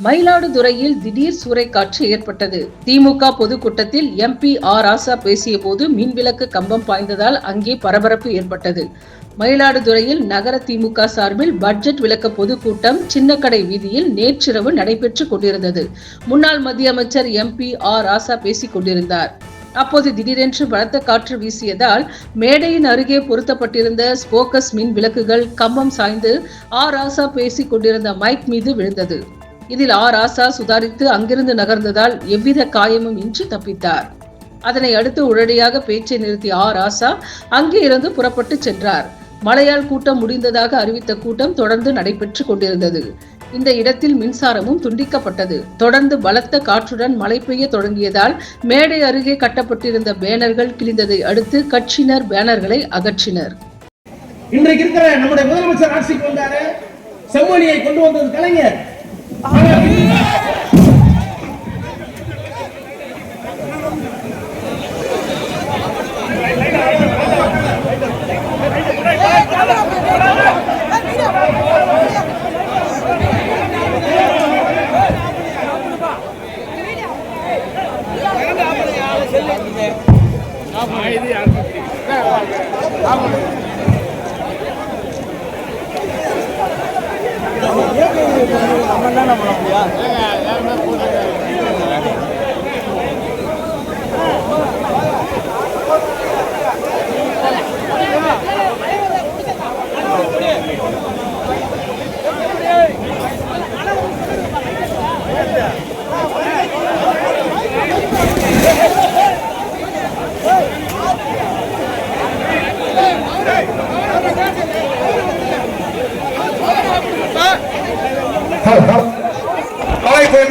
மயிலாடுதுறையில் திடீர் சூறைக்காற்று ஏற்பட்டது. திமுக பொதுக்கூட்டத்தில் MP ஆர் ராசா பேசிய போது மின்விளக்கு கம்பம் பாய்ந்ததால் அங்கே பரபரப்பு ஏற்பட்டது. மயிலாடுதுறையில் நகர திமுக சார்பில் பட்ஜெட் விளக்க பொதுக்கூட்டம் சின்னக்கடை வீதியில் நேற்றிரவு நடைபெற்றுக் கொண்டிருந்தது. முன்னாள் மத்திய அமைச்சர் MP ஆர் ராசா பேசிக் கொண்டிருந்தார். அப்போது திடீரென்று பலத்த காற்று வீசியதால் மேடையின் அருகே பொருத்தப்பட்டிருந்த ஸ்போக்கஸ் மின் விளக்குகள் கம்பம் சாய்ந்து ஆர் ராசா பேசிக் கொண்டிருந்த மைக் மீது விழுந்தது. இதில் ஆர் ராசா சுதாரித்து அங்கிருந்து நகர்ந்ததால் எவ்வித காயமும் இன்றி தப்பித்தார். அதனை அடுத்து உடனடியாக பேச்சை நிறுத்திய ஆர் ராசா அங்கே இருந்து புறப்பட்டு சென்றார். மழையால் கூட்டம் முடிந்ததாக அறிவித்த கூட்டம் தொடர்ந்து நடைபெற்றுக் கொண்டிருந்தது. இந்த இடத்தில் மின்சாரமும் துண்டிக்கப்பட்டது. தொடர்ந்து பலத்த காற்றுடன் மழை பெய்ய தொடங்கியதால் மேடை அருகே கட்டப்பட்டிருந்த பேனர்கள் கிழிந்ததை அடுத்து கட்சியினர் பேனர்களை அகற்றினர். இன்றைக்கு இருக்கிற நம்முடைய முதலமைச்சர் ஆட்சிக்கு வந்தாரு, செம்மொழியை கொண்டு வந்தது கலைஞர்.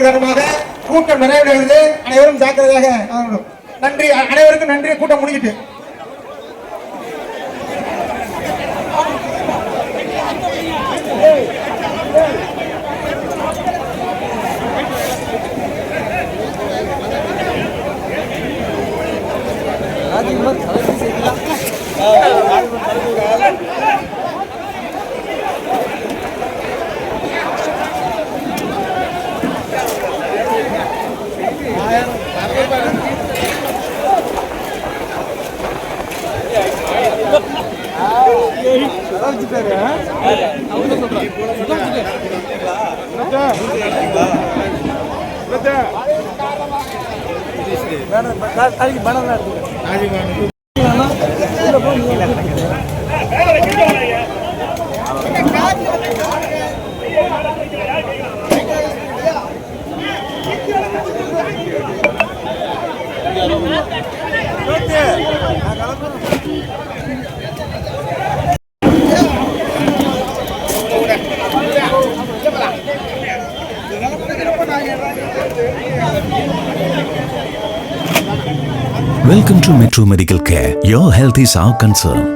காரணமாக கூட்டம் நிறைவடைகிறது. அனைவரும் ஜாக்கிரதையாக நன்றி. அனைவருக்கும் நன்றி. கூட்டம் முடிஞ்சிட்டு Welcome to Metro Medical Care. Your health is our concern.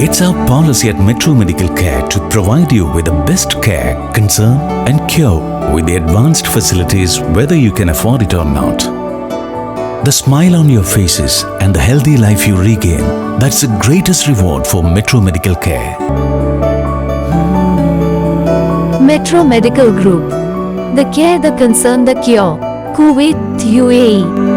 It's our policy at Metro Medical Care to provide you with the best care, concern and cure with the advanced facilities whether you can afford it or not. The smile on your faces and the healthy life you regain, that's the greatest reward for Metro Medical Care. Metro Medical Group. The care, the concern, the cure. Kuwait, UAE.